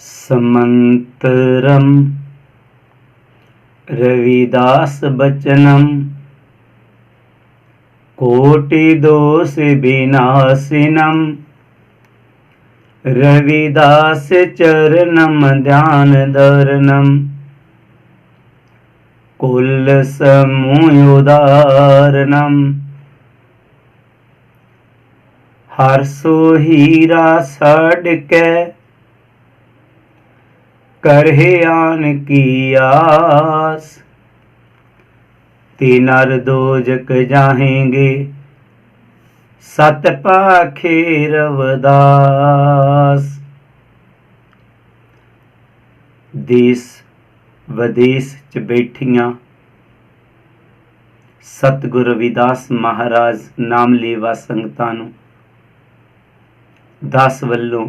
समंतरम रविदास बचनम कोटि दोष विनाशिनम रविदास चरणम ध्यान धरणम कुल समूदारणम हर्षो हीरा छड़ के करहे आन की आस तिनर दोजक जाहेंगे सत पाखे रवदास। देश विदेश च बैठियां सतगुरु रविदास महाराज नाम लेवा संगतां नूं दास वल्लों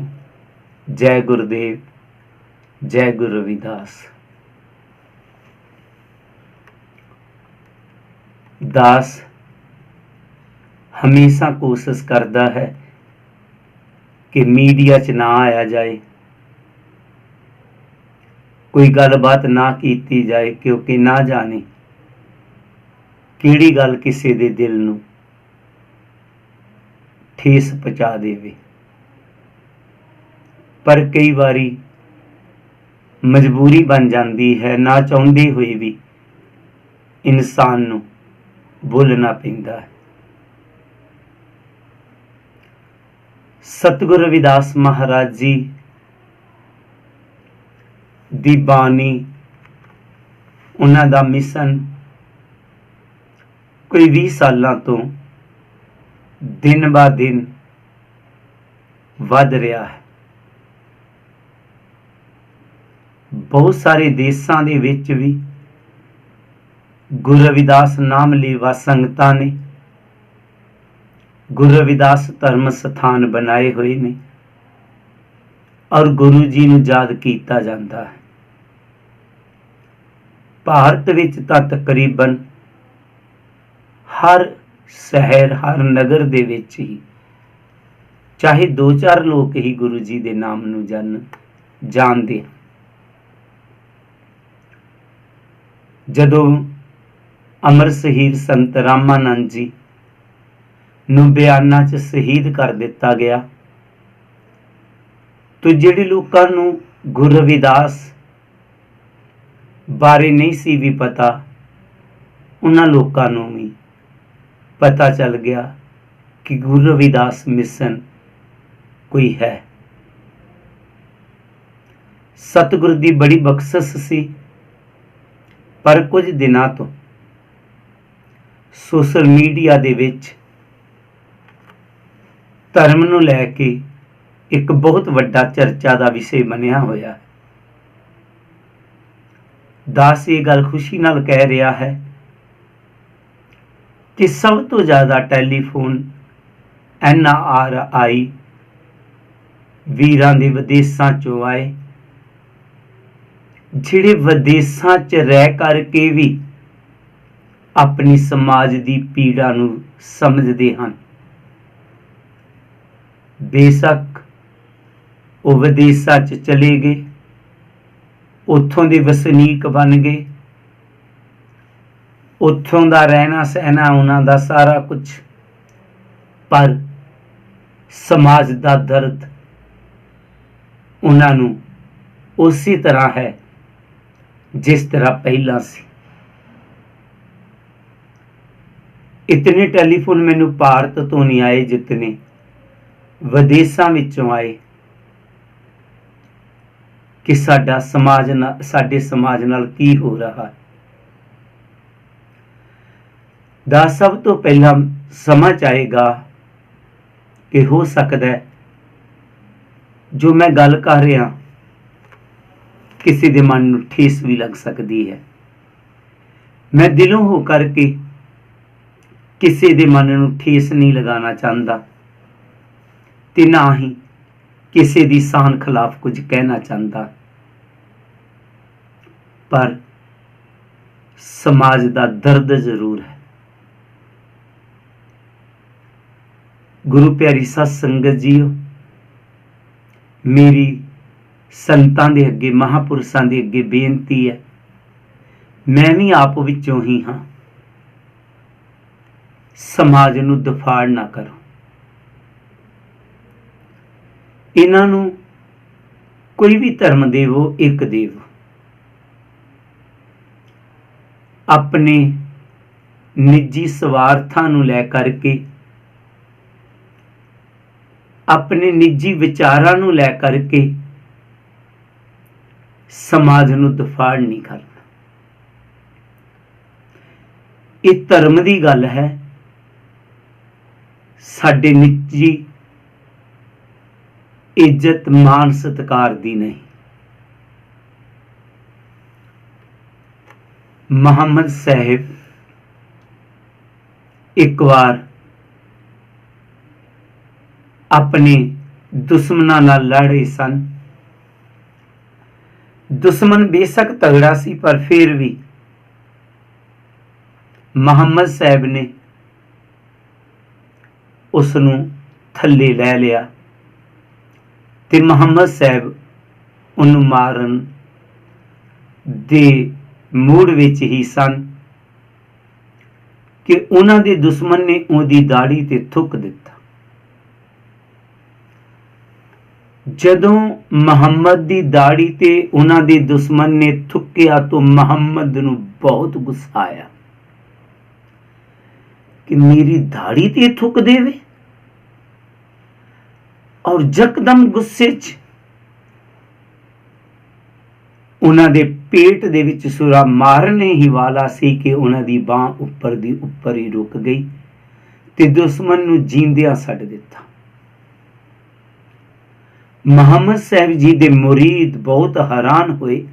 जय गुरुदेव, जय गुरु रविदास। दास हमेशा कोशिश करता है कि मीडिया च ना आया जाए, कोई गलबात ना कीती जाए, क्योंकि ना जाने किहड़ी गल किसी दे दिल नूं ठेस पहुंचा देवे। पर कई बारी मजबूरी बन जाती है, ना चाहते हुए भी इंसान नूं बोलना पैंदा है। सतगुरु रविदास महाराज जी दी बानी, उन्हां दा मिशन कोई 20 सालां तो दिन ब दिन वध रहा है। बहुत सारे देशों के विच भी गुरु रविदास नाम लेवा संगतां ने गुरु रविदास धर्म स्थान बनाए हुए ने और गुरु जी नूं याद किया जाता है। भारत विच तां तकरीबन हर शहर हर नगर दे विच ही चाहे 2-4 लोग ही गुरु जी दे नाम नूं जानदे। जदों अमर शहीद संत रामानंद जी नूं बयाना च शहीद कर दिता गया, तो जिहड़े लोकां नूं गुरु रविदास बारे नहीं सी भी पता, उन्हां लोकां नूं भी पता चल गया कि गुरु रविदास मिशन कोई है। सतगुरु दी बड़ी बख्शिश सी, पर कुछ दिनों तो सोशल मीडिया दे विच धर्म नूं लैके एक बहुत वड्डा चर्चा का विषय बनिया होया है। दास ये गल खुशी नाल कह रहा है कि सब तो ज़्यादा टैलीफोन NRI वीरां दे विदेशां चों आए, जिहड़े विदेशां च रह करके भी अपनी समाज की पीड़ा नूं समझदे हन। बेशक वो विदेशां च चले गए, उत्थों दे वसनीक बन गए, उत्थों दा रहना सहना उन्हां दा सारा कुछ, पर समाज दा दर्द उन्हां नूं उसी तरह है जिस तरह पहला सी। इतने टेलीफोन मैनू भारत तो नहीं आए जितने विदेशों विचों आए कि साडा समाज साडे समाज नाल की हो रहा है। दा सब तो पहला समझ आएगा कि हो सकता है जो मैं गल कर रहा किसी के मन नूं ठेस भी लग सकती है। मैं दिलों हो करके किसी के मन नूं ठेस नहीं लगाना चाहता, ते ना ही किसी की शान खिलाफ कुछ कहना चाहता, पर समाज का दर्द जरूर है। गुरु प्यारी सत संगत जी, मेरी ਸੰਤਾਂ ਦੇ ਅੱਗੇ, ਮਹਾਪੁਰਸ਼ਾਂ ਦੇ ਅੱਗੇ ਬੇਨਤੀ ਹੈ, ਮੈਂ ਵੀ ਆਪ ਵਿੱਚੋਂ ਹੀ ਹਾਂ। ਸਮਾਜ ਨੂੰ ਦਫਾੜ ਨਾ ਕਰੋ। ਇਹਨਾਂ ਨੂੰ ਕੋਈ ਵੀ ਧਰਮ ਦੇਵੋ, ਇੱਕ ਦੇਵੋ। ਆਪਣੇ ਨਿੱਜੀ ਸਵਾਰਥਾਂ ਨੂੰ ਲੈ ਕਰਕੇ, ਆਪਣੇ ਨਿੱਜੀ ਵਿਚਾਰਾਂ ਨੂੰ ਲੈ ਕਰਕੇ ਸਮਾਜ ਨੂੰ ਦਫਾੜ ਨਹੀਂ ਕਰਨਾ। ਇਹ ਧਰਮ ਦੀ ਗੱਲ ਹੈ, ਸਾਡੇ ਨਿੱਜੀ ਇੱਜ਼ਤ ਮਾਨ ਸਤਿਕਾਰ ਦੀ ਨਹੀਂ। ਮੁਹੰਮਦ ਸਾਹਿਬ ਇੱਕ ਵਾਰ ਆਪਣੇ ਦੁਸ਼ਮਣਾਂ ਨਾਲ ਲੜ ਰਹੇ ਸਨ। ਦੁਸ਼ਮਣ ਬੇਸ਼ੱਕ ਤਗੜਾ ਸੀ, ਪਰ ਫਿਰ ਵੀ ਮੁਹੰਮਦ ਸਾਹਿਬ ਨੇ ਉਸ ਨੂੰ ਥੱਲੇ ਲੈ ਲਿਆ ਤੇ ਮੁਹੰਮਦ ਸਾਹਿਬ ਉਹਨੂੰ ਮਾਰਨ ਦੇ ਮੂਡ ਵਿੱਚ ਹੀ ਸਨ ਕਿ ਉਹਨਾਂ ਦੇ ਦੁਸ਼ਮਣ ਨੇ ਉਹਦੀ ਦਾੜੀ ਤੇ ਥੁੱਕ ਦਿੱਤਾ। ਜਦੋਂ ਮੁਹੰਮਦ ਦੀ ਦਾੜੀ ਤੇ ਉਹਨਾਂ ਦੇ ਦੁਸ਼ਮਣ ਨੇ ਥੁੱਕਿਆ ਤਾਂ ਮੁਹੰਮਦ ਨੂੰ ਬਹੁਤ ਗੁੱਸਾ ਆਇਆ ਕਿ ਮੇਰੀ ਦਾੜੀ ਤੇ ਥੁੱਕ ਦੇਵੇ, ਔਰ ਯਕਦਮ ਗੁੱਸੇ 'ਚ ਉਹਨਾਂ ਦੇ ਪੇਟ ਦੇ ਵਿੱਚ ਛੁਰਾ ਮਾਰਨੇ ਹੀ ਵਾਲਾ ਸੀ ਕਿ ਉਹਨਾਂ ਦੀ ਬਾਂਹ ਉੱਪਰ ਦੀ ਉੱਪਰ ਹੀ ਰੁਕ ਗਈ ਤੇ ਦੁਸ਼ਮਣ ਨੂੰ ਜੀਂਦਿਆਂ ਛੱਡ ਦਿੱਤਾ। ਮੁਹੰਮਦ ਸਾਹਿਬ ਜੀ ਦੇ ਮੁਰੀਦ ਬਹੁਤ ਹੈਰਾਨ ਹੋਏ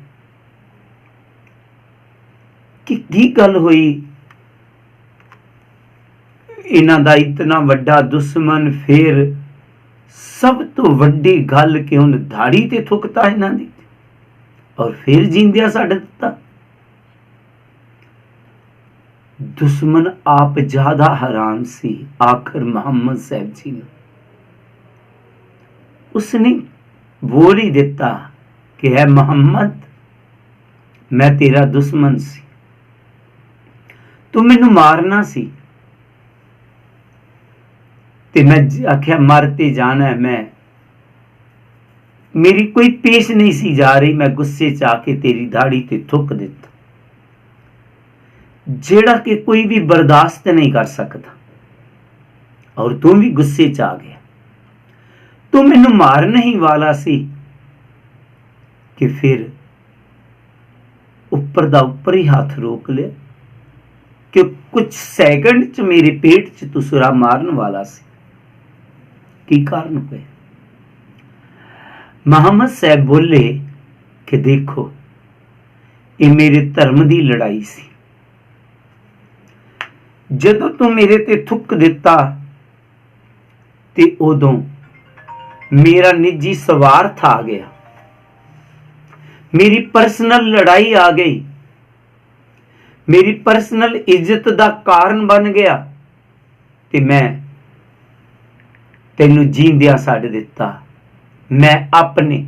ਕਿ ਕੀ ਗੱਲ ਹੋਈ, ਇਹਨਾਂ ਦਾ ਇਤਨਾ ਵੱਡਾ ਦੁਸ਼ਮਣ, ਫਿਰ ਸਭ ਤੋਂ ਵੱਡੀ ਗੱਲ ਕਿ ਉਹਨੇ ਦਾੜੀ ਤੇ ਥੁੱਕਤਾ ਇਹਨਾਂ ਦੀ ਔਰ ਫਿਰ ਜੀਂਦਿਆਂ ਛੱਡ ਦਿੱਤਾ। ਦੁਸ਼ਮਣ ਆਪ ਜ਼ਿਆਦਾ ਹੈਰਾਨ ਸੀ। ਆਖਰ ਮੁਹੰਮਦ ਸਾਹਿਬ ਜੀ ਨੂੰ ਉਸਨੇ ਬੋਲ ਹੀ ਦਿੱਤਾ ਕਿ ਹੈ ਮੁਹੰਮਦ, ਮੈਂ ਤੇਰਾ ਦੁਸ਼ਮਣ ਸੀ, ਤੂੰ ਮੈਨੂੰ ਮਾਰਨਾ ਸੀ ਤੇ ਮੈਂ ਆਖਿਆ ਮਰ ਤੇ ਜਾਣਾ ਹੈ, ਮੈਂ ਮੇਰੀ ਕੋਈ ਪੇਸ਼ ਨਹੀਂ ਸੀ ਜਾ ਰਹੀ, ਮੈਂ ਗੁੱਸੇ 'ਚ ਆ ਕੇ ਤੇਰੀ ਦਾੜੀ ਤੇ ਥੁੱਕ ਦਿੱਤਾ, ਜਿਹੜਾ ਕਿ ਕੋਈ ਵੀ ਬਰਦਾਸ਼ਤ ਨਹੀਂ ਕਰ ਸਕਦਾ, ਔਰ ਤੂੰ ਵੀ ਗੁੱਸੇ 'ਚ ਆ ਗਿਆ। ਤੂੰ ਮੈਨੂੰ ਮਾਰਨ ਹੀ ਵਾਲਾ ਸੀ ਕਿ ਫਿਰ ਉੱਪਰ ਦਾ ਉੱਪਰ ਹੀ ਹੱਥ ਰੋਕ ਲਿਆ ਕਿ ਕੁਝ ਸੈਕਿੰਡ 'ਚ ਮੇਰੇ ਪੇਟ 'ਚ ਤੂੰ ਛੁਰਾ ਮਾਰਨ ਵਾਲਾ ਸੀ। ਕੀ ਕਾਰਨ ਹੋਇਆ? ਮੁਹੰਮਦ ਸਾਹਿਬ ਬੋਲੇ ਕਿ ਦੇਖੋ, ਇਹ ਮੇਰੇ ਧਰਮ ਦੀ ਲੜਾਈ ਸੀ। ਜਦੋਂ ਤੂੰ ਮੇਰੇ ਤੇ ਥੁੱਕ ਦਿੱਤਾ ਤੇ ਉਦੋਂ ਮੇਰਾ ਨਿੱਜੀ ਸਵਾਰਥ ਆ ਗਿਆ, ਮੇਰੀ ਪਰਸਨਲ ਲੜਾਈ ਆ ਗਈ, ਮੇਰੀ ਪਰਸਨਲ ਇੱਜ਼ਤ ਦਾ ਕਾਰਨ ਬਣ ਗਿਆ ਤੇ ਮੈਂ ਤੈਨੂੰ ਜੀਂਦਿਆਂ ਛੱਡ ਦਿੱਤਾ। ਮੈਂ ਆਪਣੇ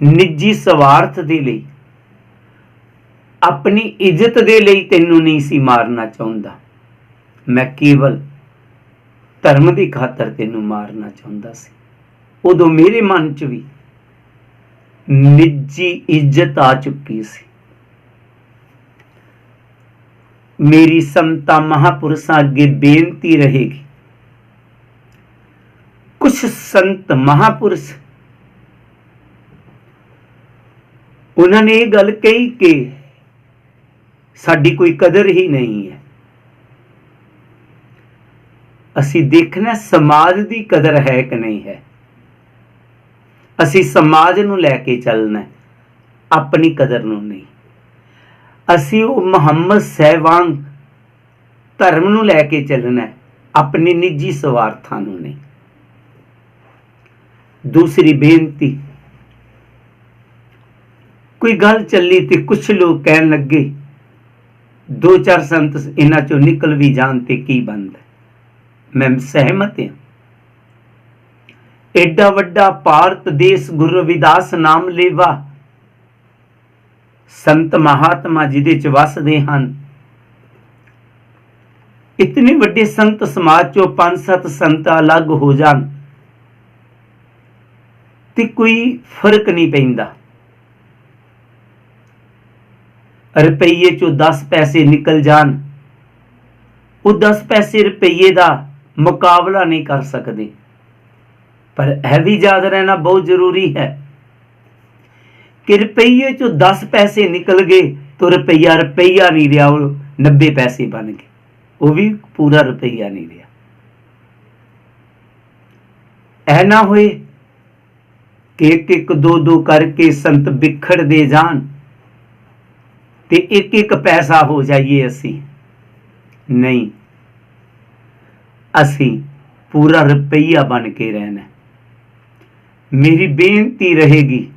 ਨਿੱਜੀ ਸਵਾਰਥ ਦੇ ਲਈ, ਆਪਣੀ ਇੱਜ਼ਤ ਦੇ ਲਈ ਤੈਨੂੰ ਨਹੀਂ ਸੀ ਮਾਰਨਾ ਚਾਹੁੰਦਾ, ਮੈਂ ਕੇਵਲ ਧਰਮ ਦੀ ਖਾਤਰ ਤੈਨੂੰ ਮਾਰਨਾ ਚਾਹੁੰਦਾ ਸੀ। ਉਦੋਂ ਮੇਰੇ ਮਨ 'ਚ ਵੀ ਨਿੱਜੀ ਇੱਜ਼ਤ ਆ ਚੁੱਕੀ ਸੀ। ਮੇਰੀ ਸੰਤਾਂ ਮਹਾਪੁਰਸ਼ਾਂ ਅੱਗੇ ਬੇਨਤੀ ਰਹੇਗੀ, ਕੁਛ ਸੰਤ ਮਹਾਪੁਰਸ਼ ਉਹਨਾਂ ਨੇ ਇਹ ਗੱਲ ਕਹੀ ਕਿ ਸਾਡੀ ਕੋਈ ਕਦਰ ਹੀ ਨਹੀਂ ਹੈ। ਅਸੀਂ ਦੇਖਣਾ ਸਮਾਜ ਦੀ ਕਦਰ ਹੈ ਕਿ ਨਹੀਂ ਹੈ। ਅਸੀਂ ਸਮਾਜ ਨੂੰ ਲੈ ਕੇ ਚੱਲਣਾ, ਆਪਣੀ ਕਦਰ ਨੂੰ ਨਹੀਂ। ਅਸੀਂ ਉਹ ਮੁਹੰਮਦ ਸਾਹਿਬ ਵਾਂਗ ਧਰਮ ਨੂੰ ਲੈ ਕੇ ਚੱਲਣਾ, ਆਪਣੀ ਨਿੱਜੀ ਸਵਾਰਥਾਂ ਨੂੰ ਨਹੀਂ। ਦੂਸਰੀ ਬੇਨਤੀ, ਕੋਈ ਗੱਲ ਚੱਲੀ ਤੇ ਕੁਛ ਲੋਕ ਕਹਿਣ ਲੱਗੇ ਦੋ ਚਾਰ ਸੰਤ ਇਹਨਾਂ ਚੋਂ ਨਿਕਲ ਵੀ ਜਾਣ ਤੇ ਕੀ ਬਣਦਾ। ਮੈਂ ਸਹਿਮਤ ਹਾਂ, एडा वड्डा भारत देश गुरु रविदास नाम लेवा संत महात्मा जिहदे च वसदे हन। इतने वड्डे संत समाज चो 5-7 संत अलग हो जान ते कोई फर्क नहीं पैंदा। रुपये चो 10 पैसे निकल जान, वो 10 पैसे रुपये का मुकाबला नहीं कर सकते। पर यह भी याद रहना बहुत जरूरी है कि रुपये चो 10 पैसे निकल गए तो रुपया रुपया नहीं रहा, वो 90 पैसे बन गए, वो भी पूरा रुपया नहीं रहा। ऐ ना होए कि एक एक दो दो करके संत बिखड़ दे जान ते एक एक पैसा हो जाइए। असी नहीं, असी पूरा रुपया बन के रहना। मेरी बेनती रहेगी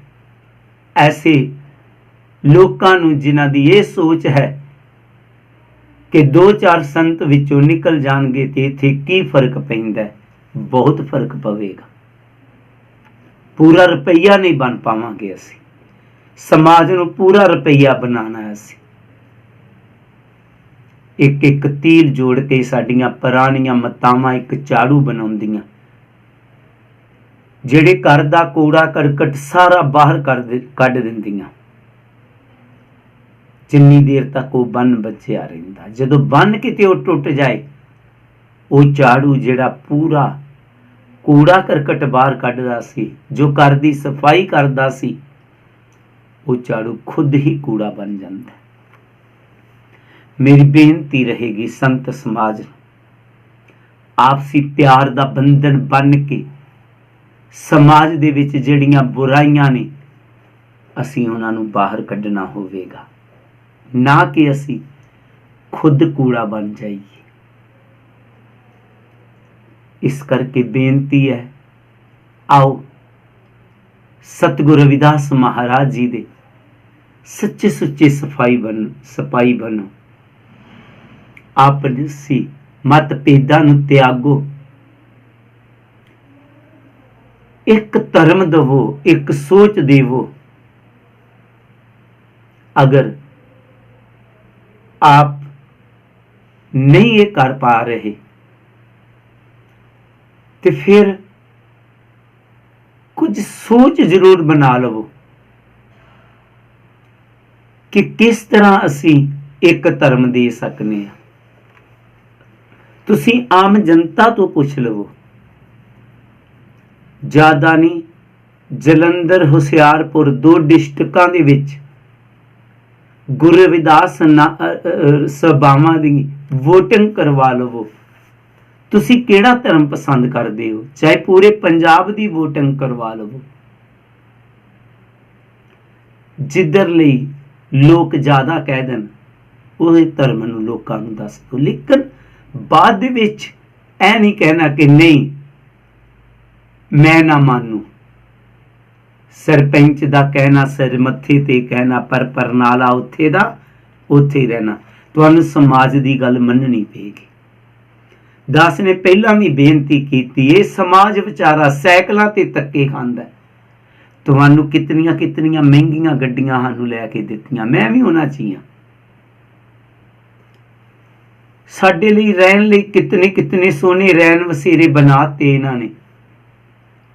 ऐसे लोकां नूं जिन्हां दी ये सोच है कि 2-4 संत विचों निकल जाणगे ते इत्थे की फर्क पैंदा है, बहुत फर्क पवेगा। पूरा रुपया नहीं बन पावांगे असी, समाज नूं पूरा रुपया बनाना है असी। एक एक तीर जोड़ के साडियां पुरानियां मतावां एक झाड़ू बनाउंदियां, ਜਿਹੜੇ घर ਦਾ कूड़ा करकट सारा बाहर कढ़ दिंदियां। जिन्नी देर तक वो बन बचिया रहिंदा, जदों बन किते वो टुट जाए, वो झाड़ू जिहड़ा पूरा कूड़ा करकट बाहर कढ़दा सी, जो घर दी सफाई करदा सी, वो झाड़ू खुद ही कूड़ा बन जांदा है। मेरी बेनती रहेगी संत समाज, आपसी प्यार दा बंधन बन के समाज दे विच जिहड़ियां बुराइयां ने असीं उहनां नूं बाहर कढना होवेगा, ना कि असीं खुद कूड़ा बन जाइए। इस करके बेनती है, आओ सतगुरु रविदास महाराज जी दे सच्चे सुच्चे सिपाही बनो। आपसी मतभेदां नूं त्यागो, एक धर्म दवो, एक सोच देवो। अगर आप नहीं ये कर पा रहे तो फिर कुछ सोच जरूर बना लो कि किस तरह असी एक धर्म दे सकने। तुसी आम जनता तो पुछ लवो, ज्यादा नहीं, जलंधर हुशियारपुर 2 डिस्ट्रिक्टां दे विच गुरु रविदास सभावां दी वोटिंग करवा लवो। तुसी केड़ा धर्म पसंद करदे हो, चाहे पूरे पंजाब दी वोटिंग करवा लवो। जिधर लई लोग ज्यादा कह देन उह धर्म नूं लोकां नूं दस दो, लेकिन बाद विच ऐ नहीं कहना कि नहीं मैं ना मानू। सरपंच दा कहना सिर मत्थे ते कहना, पर परनाला उत्थे दा उत्थे रहना। तुहानूं समाज दी गल मननी पेगी। दास ने पहला भी बेनती की, ये समाज विचारा सैकलों ते धक्के खांदा है। तुहानूं कितनियां कितनियां महंगियां गड्डियां सानूं लैके दित्तियां, मैं भी उन्हां च ही हां। साडे लई रहन लई कितने कितने सोहने रैन वसेरे बनाते इन्हां ने।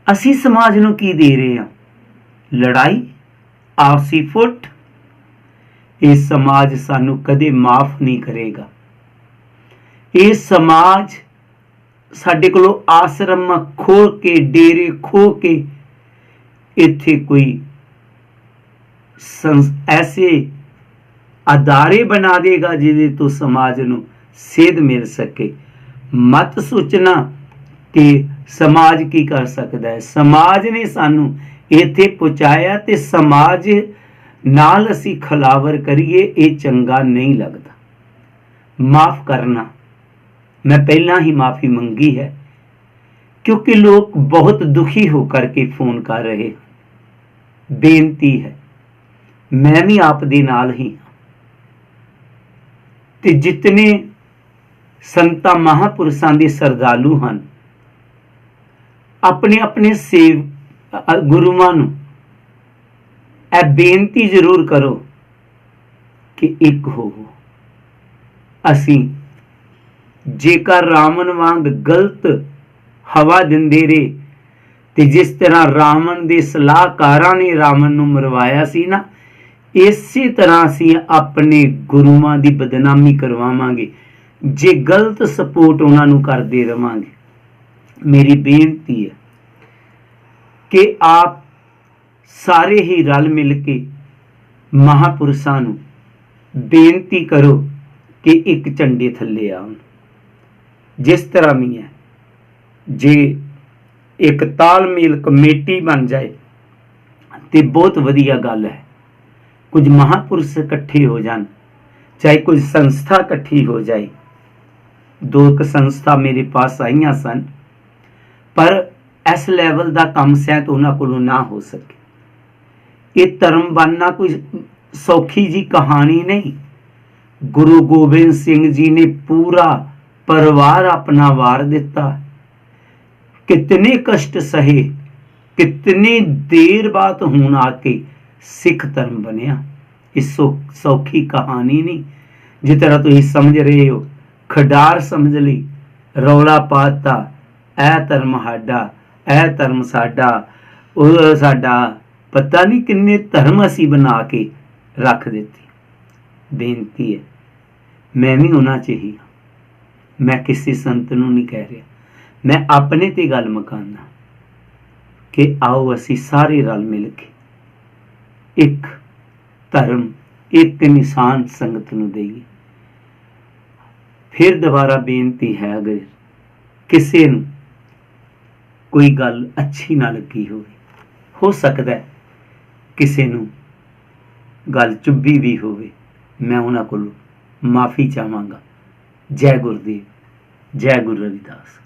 असी समाज नूं की दे रहे हैं? लड़ाई, आपसी फुट। ये समाज सानू कदे माफ नहीं करेगा। ये समाज साडे कोलों आश्रम खो के, डेरे खो के इत्थे कोई ऐसे अदारे बना देगा जिहदे तो समाज नूं सेध मिल सके। मत सोचना कि समाज की कर सकता है। समाज ने सानू इत्थे पहुंचाया ते समाज नाल असी खिलावर करिए, ये चंगा नहीं लगता। माफ करना, मैं पहला ही माफी मंगी है क्योंकि लोग बहुत दुखी होकर के फोन कर रहे। बेनती है, मैं भी आप दे नाल ही ते जितने संतां महापुरुषां दे सरदालू हन अपने अपने गुरुआं नूं ਇਹ ਬੇਨਤੀ ਜ਼ਰੂਰ ਕਰੋ ਕਿ ਇੱਕ ਹੋਵੋ। ਅਸੀਂ ਜੇਕਰ ਰਾਵਣ ਵਾਂਗ ਗਲਤ ਹਵਾ ਦਿੰਦੇ ਰਹੇ ਤੇ ਜਿਸ ਤਰ੍ਹਾਂ ਰਾਵਣ ਦੇ ਸਲਾਹਕਾਰਾਂ ਨੇ ਰਾਵਣ ਨੂੰ ਮਰਵਾਇਆ ਸੀ ਨਾ, ਇਸੇ ਤਰ੍ਹਾਂ ਅਸੀਂ ਆਪਣੇ ਗੁਰੂਆਂ ਦੀ ਬਦਨਾਮੀ ਕਰਵਾਵਾਂਗੇ ਜੇ ਗਲਤ ਸਪੋਰਟ ਉਹਨਾਂ ਨੂੰ ਕਰਦੇ ਰਵਾਂਗੇ। ਮੇਰੀ ਬੇਨਤੀ ਹੈ ਕਿ ਆਪ ਸਾਰੇ ਹੀ ਰਲ ਮਿਲ ਕੇ ਮਹਾਂਪੁਰਸ਼ਾਂ ਨੂੰ ਬੇਨਤੀ ਕਰੋ ਕਿ ਇੱਕ ਝੰਡੇ ਥੱਲੇ ਆਉਣ। ਜਿਸ ਤਰ੍ਹਾਂ ਵੀ ਹੈ, ਜੇ ਇੱਕ ਤਾਲਮੇਲ ਕਮੇਟੀ ਬਣ ਜਾਏ ਤੇ ਬਹੁਤ ਵਧੀਆ ਗੱਲ ਹੈ। ਕੁਝ ਮਹਾਂਪੁਰਸ਼ ਇਕੱਠੇ ਹੋ ਜਾਣ, ਚਾਹੇ ਕੁਝ ਸੰਸਥਾ ਇਕੱਠੀ ਹੋ ਜਾਏ। 2 ਸੰਸਥਾ ਮੇਰੇ ਪਾਸ ਆਈਆਂ ਸਨ, ਪਰ ਇਸ ਲੈਵਲ ਦਾ ਕੰਮ ਸ਼ਾਇਦ ਉਹਨਾਂ ਕੋਲੋਂ ਨਾ ਹੋ ਸਕੇ। ਇਹ ਧਰਮ ਬਣਨਾ ਕੋਈ ਸੌਖੀ ਜੀ ਕਹਾਣੀ ਨਹੀਂ। ਗੁਰੂ ਗੋਬਿੰਦ ਸਿੰਘ ਜੀ ਨੇ ਪੂਰਾ ਪਰਿਵਾਰ ਆਪਣਾ ਵਾਰ ਦਿੱਤਾ, ਕਿਤਨੇ ਕਸ਼ਟ ਸਹੇ, ਕਿਤਨੀ ਦੇਰ ਬਾਅਦ ਹੁਣ ਆ ਕੇ ਸਿੱਖ ਧਰਮ ਬਣਿਆ। ਇਹ ਸੌਖੀ ਕਹਾਣੀ ਨਹੀਂ। ਜਿਸ ਤਰ੍ਹਾਂ ਤੁਸੀਂ ਸਮਝ ਰਹੇ ਹੋ, ਖਡਾਰ ਸਮਝ ਲਈ, ਰੌਲਾ ਪਾਤਾ, ਇਹ ਧਰਮ ਸਾਡਾ, ਇਹ ਧਰਮ ਸਾਡਾ, ਉਹ ਸਾਡਾ, ਪਤਾ ਨਹੀਂ ਕਿੰਨੇ ਧਰਮ ਅਸੀਂ ਬਣਾ ਕੇ ਰੱਖ ਦਿੱਤੇ। ਬੇਨਤੀ ਹੈ, ਮੈਂ ਵੀ ਉਹਨਾਂ 'ਚ ਹੀ ਹਾਂ। ਮੈਂ ਕਿਸੇ ਸੰਤ ਨੂੰ ਨਹੀਂ ਕਹਿ ਰਿਹਾ, ਮੈਂ ਆਪਣੇ ਤੇ ਗੱਲ ਮੁਕਾਉਂਦਾ ਕਿ ਆਓ ਅਸੀਂ ਸਾਰੇ ਰਲ ਮਿਲ ਕੇ ਇੱਕ ਧਰਮ, ਇੱਕ ਨਿਸ਼ਾਨ ਸੰਗਤ ਨੂੰ ਦੇਈਏ। ਫਿਰ ਦੁਬਾਰਾ ਬੇਨਤੀ ਹੈ, ਅਗਰ ਕਿਸੇ ਨੂੰ ਕੋਈ ਗੱਲ ਅੱਛੀ ਨਾ ਲੱਗੀ ਹੋ ਸਕਦਾ ਹੈ ਕਿਸੇ ਨੂੰ ਗੱਲ ਚੁੱਭੀ ਵੀ ਹੋਵੇ, ਮੈਂ ਉਹਨਾਂ ਕੋਲੋਂ ਮਾਫੀ ਚਾਹਾਂਗਾ। ਜੈ ਗੁਰਦੇਵ, ਜੈ ਗੁਰੂ ਰਵਿਦਾਸ।